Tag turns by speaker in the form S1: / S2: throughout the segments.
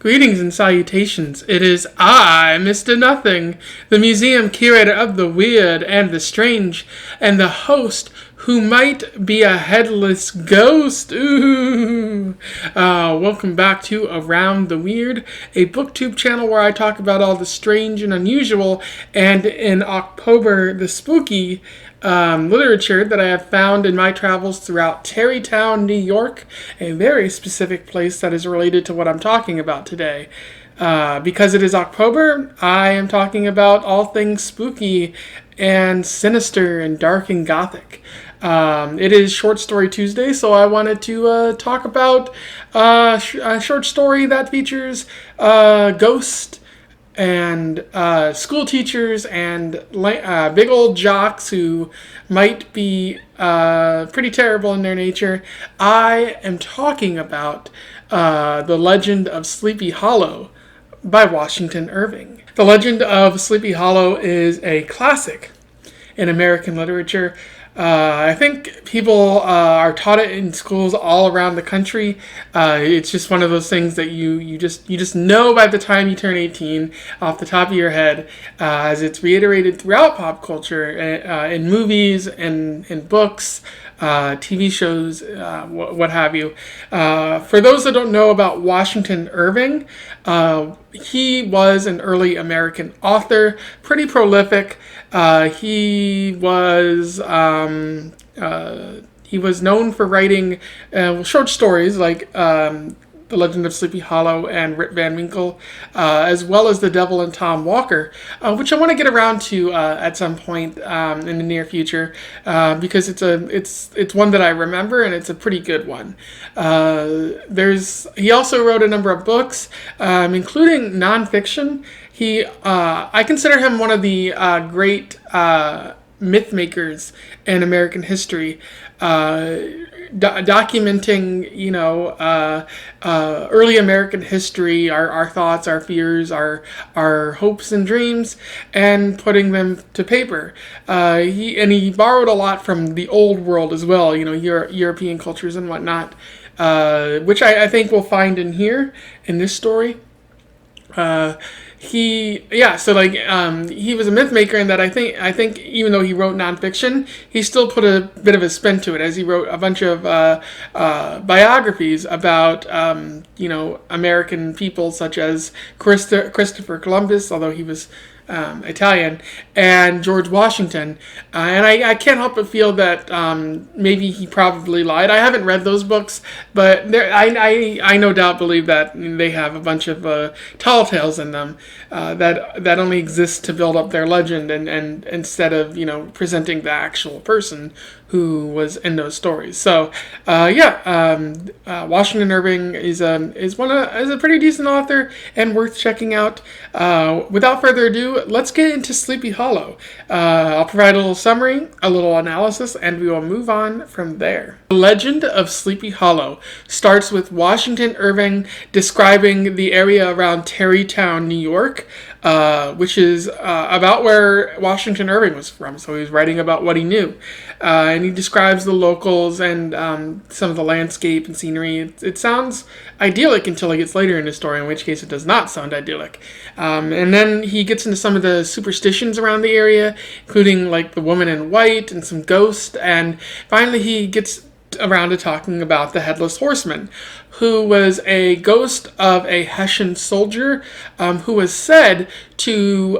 S1: Greetings and salutations. It is I, Mr. Nothing, the museum curator of the weird and the strange, and the host who might be a headless ghost. Ooh. Welcome back to Around the Weird, a booktube channel where I talk about all the strange and unusual, and in Ocpoeber, the spooky literature that I have found in my travels throughout Tarrytown, New York, a very specific place that is related to what I'm talking about today. Because it is Ocpoeber, I am talking about all things spooky and sinister and dark and gothic. It is Short Story Tuesday, so I wanted to talk about a short story that features ghosts and school teachers and big old jocks who might be pretty terrible in their nature. I am talking about The Legend of Sleepy Hollow by Washington Irving. The Legend of Sleepy Hollow is a classic in American literature. I think people are taught it in schools all around the country. It's just one of those things that you just know by the time you turn 18 off the top of your head, as it's reiterated throughout pop culture, in movies and in books, TV shows, what have you. For those that don't know about Washington Irving, he was an early American author, pretty prolific. He was known for writing short stories like The Legend of Sleepy Hollow and Rip Van Winkle, as well as The Devil and Tom Walker, which I want to get around to at some point in the near future, because it's one that I remember and it's a pretty good one. He also wrote a number of books, including nonfiction. I consider him one of the great myth makers in American history, documenting, early American history, our thoughts, our fears, our hopes and dreams, and putting them to paper. He borrowed a lot from the old world as well, European cultures and whatnot, which I think we'll find in this story. He was a myth maker in that I think even though he wrote nonfiction, he still put a bit of a spin to it, as he wrote a bunch of biographies about American people such as Christopher Columbus, although he was Italian, and George Washington, and I can't help but feel that maybe he probably lied. I haven't read those books, but I no doubt believe that they have a bunch of tall tales in them that only exist to build up their legend, and instead of presenting the actual person who was in those stories. So Washington Irving is a pretty decent author and worth checking out. Without further ado, let's get into Sleepy Hollow. I'll provide a little summary, a little analysis, and we will move on from there. The Legend of Sleepy Hollow starts with Washington Irving describing the area around Tarrytown, New York, which is about where Washington Irving was from. So he was writing about what he knew. And he describes the locals and some of the landscape and scenery. It sounds idyllic until it gets later in the story, in which case it does not sound idyllic. And then he gets into some of the superstitions around the area, including like the woman in white and some ghosts. And finally he gets around to talking about the Headless Horseman, who was a ghost of a Hessian soldier who was said to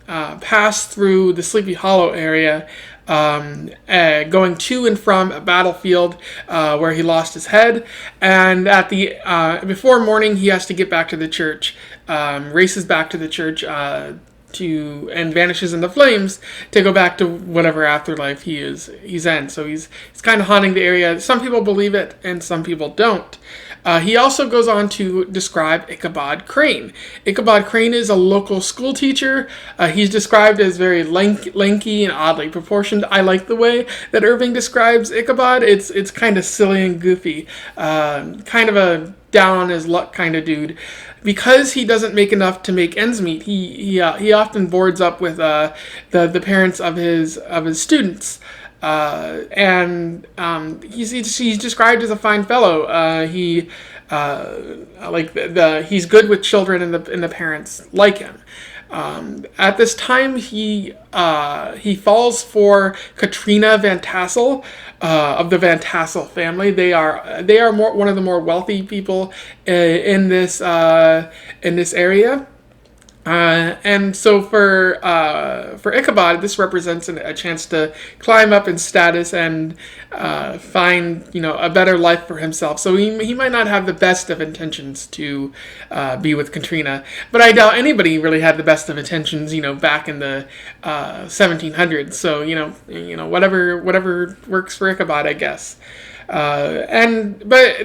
S1: pass through the Sleepy Hollow area, going to and from a battlefield where he lost his head, and at the before morning he has to get back to the church, races back to the church and vanishes in the flames to go back to whatever afterlife he's in. So he's kind of haunting the area. Some people believe it and some people don't. He also goes on to describe Ichabod Crane. Ichabod Crane is a local school teacher. He's described as very lanky and oddly proportioned. I like the way that Irving describes Ichabod. It's kind of silly and goofy, kind of a down on his luck kind of dude. Because he doesn't make enough to make ends meet, he often boards up with the parents of his students. He's described as a fine fellow. He he's good with children, and the parents like him. At this time, he falls for Katrina Van Tassel of the Van Tassel family. They are one of the more wealthy people in this area. And so for Ichabod, this represents a chance to climb up in status and find a better life for himself. So he might not have the best of intentions to be with Katrina, but I doubt anybody really had the best of intentions back in the 1700s. So whatever works for Ichabod, I guess. But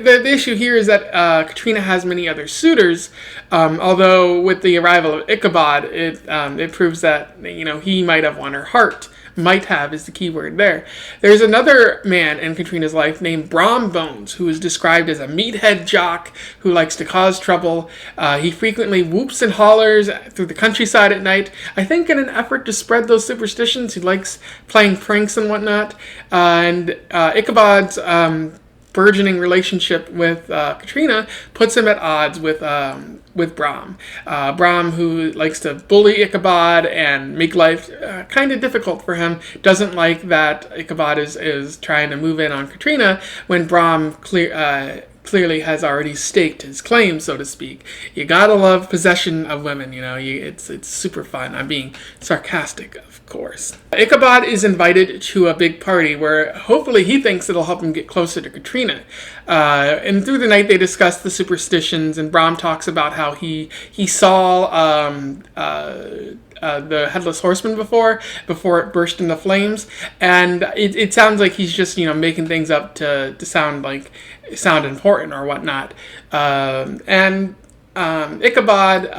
S1: the issue here is that Katrina has many other suitors. Although with the arrival of Ichabod, it proves that he might have won her heart. Might have is the key word there. There's another man in Katrina's life named Brom Bones, who is described as a meathead jock who likes to cause trouble. He frequently whoops and hollers through the countryside at night. I think in an effort to spread those superstitions, he likes playing pranks and whatnot. And Ichabod's burgeoning relationship with Katrina puts him at odds with Brom. Brom, who likes to bully Ichabod and make life kind of difficult for him, doesn't like that Ichabod is trying to move in on Katrina when Brom clearly has already staked his claim, so to speak. You gotta love possession of women, it's super fun. I'm being sarcastic, of course. Ichabod is invited to a big party where hopefully he thinks it'll help him get closer to Katrina. And through the night they discuss the superstitions, and Brom talks about how he saw the Headless Horseman before it burst into flames, and it sounds like he's just making things up to sound important or whatnot. Ichabod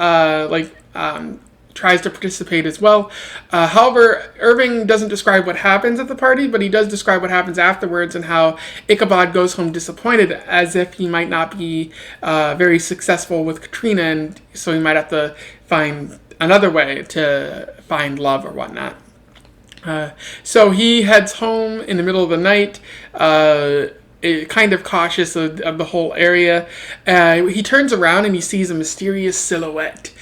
S1: tries to participate as well. However, Irving doesn't describe what happens at the party, but he does describe what happens afterwards and how Ichabod goes home disappointed, as if he might not be very successful with Katrina, and so he might have to find another way to find love or whatnot. So he heads home in the middle of the night, kind of cautious of the whole area. He turns around and he sees a mysterious silhouette.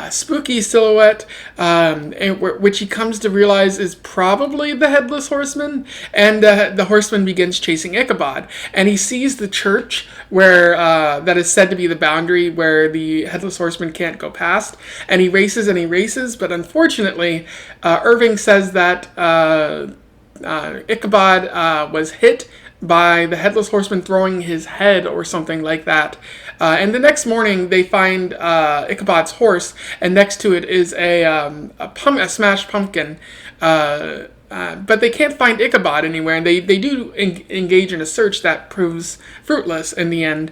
S1: Spooky silhouette, which he comes to realize is probably the Headless Horseman, and the horseman begins chasing Ichabod, and he sees the church where that is said to be the boundary where the Headless Horseman can't go past, and he races, but unfortunately, Irving says that Ichabod was hit by the Headless Horseman throwing his head or something like that. And the next morning, they find Ichabod's horse, and next to it is a smashed pumpkin. But they can't find Ichabod anywhere, and they do engage in a search that proves fruitless in the end.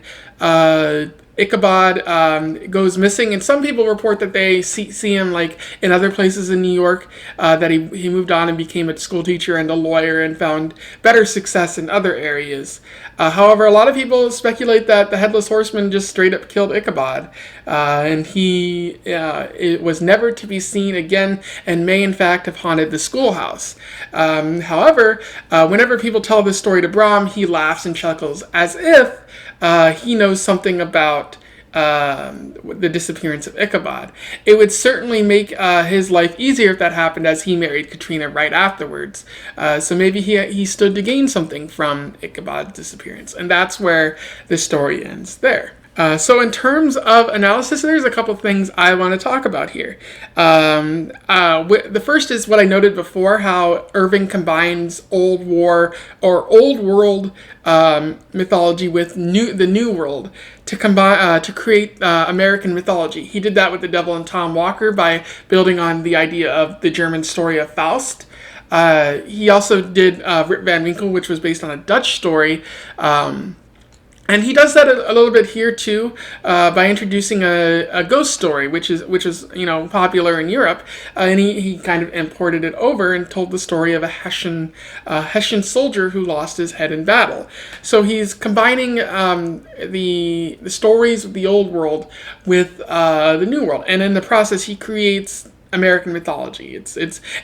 S1: Ichabod goes missing, and some people report that they see him in other places in New York, that he moved on and became a school teacher and a lawyer and found better success in other areas. However, a lot of people speculate that the Headless Horseman just straight up killed Ichabod, and it was never to be seen again and may in fact have haunted the schoolhouse. However, whenever people tell this story to Brom, he laughs and chuckles as if he knows something about the disappearance of Ichabod. It would certainly make his life easier if that happened, as he married Katrina right afterwards. So maybe he stood to gain something from Ichabod's disappearance. And that's where the story ends there. So in terms of analysis, there's a couple things I want to talk about here. The first is what I noted before, how Irving combines old world mythology with the new world to create American mythology. He did that with The Devil and Tom Walker by building on the idea of the German story of Faust. He also did Rip Van Winkle, which was based on a Dutch story. And he does that a little bit here too, by introducing a ghost story, which is popular in Europe, and he kind of imported it over and told the story of a Hessian soldier who lost his head in battle. So he's combining the stories of the old world with the new world, and in the process he creates American mythology. It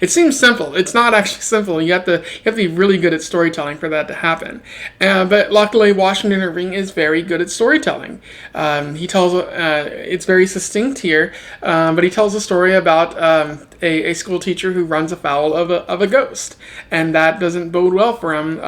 S1: seems simple. It's not actually simple. You have to be really good at storytelling for that to happen. But luckily, Washington Irving is very good at storytelling. He tells it's very succinct here, but he tells a story about a school teacher who runs afoul of a ghost, and that doesn't bode well for him,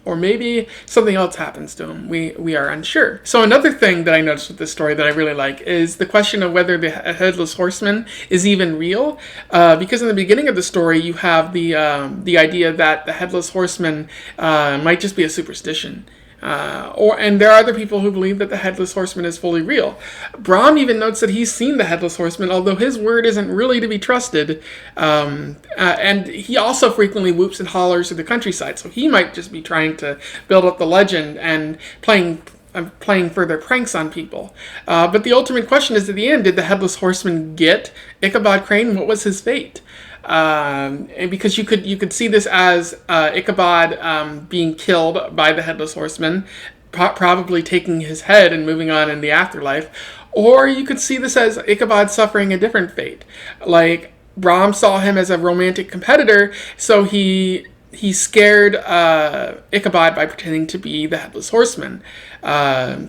S1: or maybe something else happens to him. We are unsure. So another thing that I noticed with this story that I really like is the question of whether the Headless Horseman is even real, because in the beginning of the story you have the idea that the Headless Horseman might just be a superstition. And there are other people who believe that the Headless Horseman is fully real. Brom even notes that he's seen the Headless Horseman, although his word isn't really to be trusted. And he also frequently whoops and hollers through the countryside, so he might just be trying to build up the legend and playing further pranks on people. But the ultimate question is, at the end, did the Headless Horseman get Ichabod Crane? What was his fate? And because you could see this as Ichabod being killed by the Headless Horseman, probably taking his head and moving on in the afterlife, or you could see this as Ichabod suffering a different fate. Like, Brom saw him as a romantic competitor, so he scared Ichabod by pretending to be the Headless Horseman,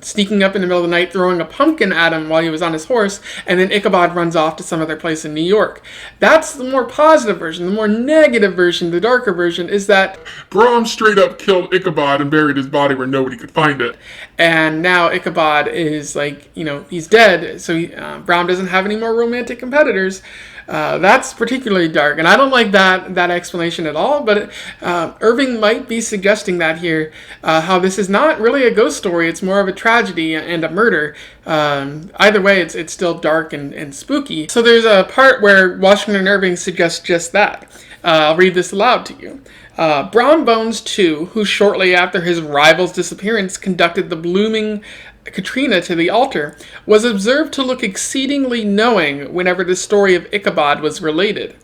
S1: sneaking up in the middle of the night, throwing a pumpkin at him while he was on his horse, and then Ichabod runs off to some other place in New York. That's the more positive version. The more negative version, the darker version, is that
S2: Brom straight up killed Ichabod and buried his body where nobody could find it.
S1: And now Ichabod is he's dead, so Brom doesn't have any more romantic competitors. That's particularly dark, and I don't like that explanation at all, but Irving might be suggesting that here, how this is not really a ghost story, it's more of a tragedy and a murder. Either way, it's still dark and spooky. So there's a part where Washington Irving suggests just that. I'll read this aloud to you. Brom Bones II, who shortly after his rival's disappearance conducted the blooming Katrina to the altar, was observed to look exceedingly knowing whenever the story of Ichabod was related,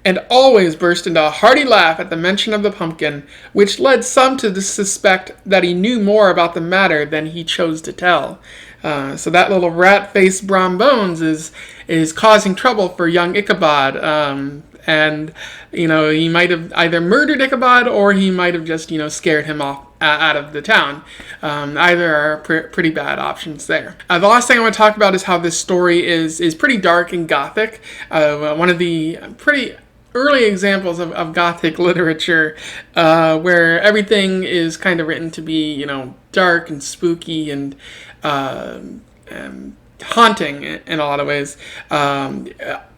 S1: and always burst into a hearty laugh at the mention of the pumpkin, which led some to suspect that he knew more about the matter than he chose to tell. So that little rat-faced Brom Bones is causing trouble for young Ichabod, and he might have either murdered Ichabod or he might have just scared him off out of the town. Either are pretty bad options there. The last thing I want to talk about is how this story is pretty dark and gothic. One of the pretty early examples of gothic literature, where everything is kind of written to be dark and spooky and haunting in a lot of ways.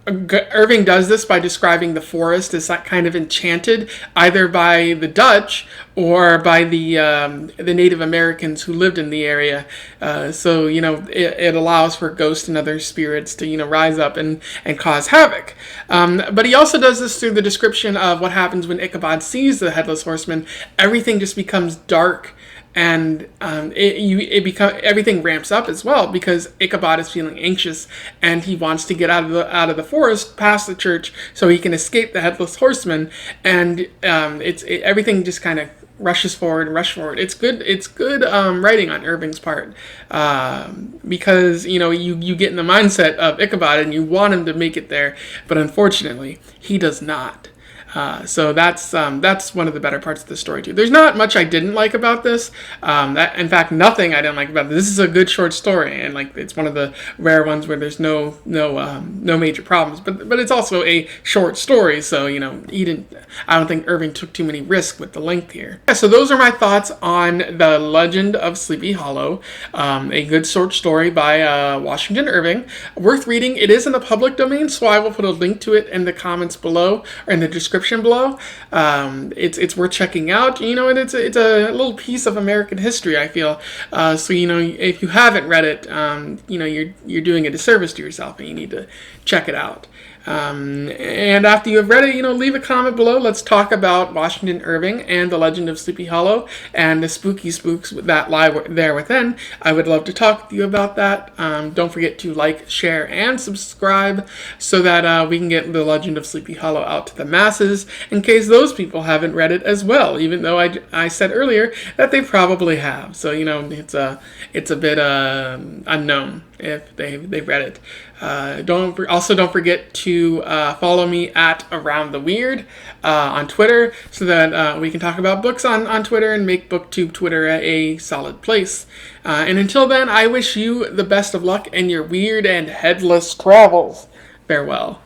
S1: Irving does this by describing the forest as kind of enchanted, either by the Dutch or by the Native Americans who lived in the area. So it allows for ghosts and other spirits to rise up and cause havoc. But he also does this through the description of what happens when Ichabod sees the Headless Horseman. Everything just becomes dark. And everything ramps up as well, because Ichabod is feeling anxious and he wants to get out of the forest past the church so he can escape the Headless Horseman. And everything just kind of rushes forward. It's good writing on Irving's part, because you get in the mindset of Ichabod and you want him to make it there, but unfortunately he does not. So that's one of the better parts of the story too. There's not much I didn't like about this. In fact, nothing I didn't like about this. This is a good short story, and it's one of the rare ones where there's no major problems. But it's also a short story, so I don't think Irving took too many risks with the length here. Yeah, so those are my thoughts on The Legend of Sleepy Hollow, a good short story by Washington Irving, worth reading. It is in the public domain, so I will put a link to it in the comments below or in the description below. It's worth checking out, and it's a little piece of American history, I feel. So if you haven't read it, you're doing a disservice to yourself, and you need to check it out. And after you have read it, leave a comment below. Let's talk about Washington Irving and The Legend of Sleepy Hollow and the spooky spooks that lie there within. I would love to talk to you about that. Don't forget to like, share, and subscribe so that we can get The Legend of Sleepy Hollow out to the masses, in case those people haven't read it as well, even though I said earlier that they probably have. So, it's a bit unknown. if they've read it. Don't forget to follow me at Around the Weird on Twitter, so that we can talk about books on Twitter and make BookTube Twitter a solid place. And until then, I wish you the best of luck in your weird and headless travels. Farewell.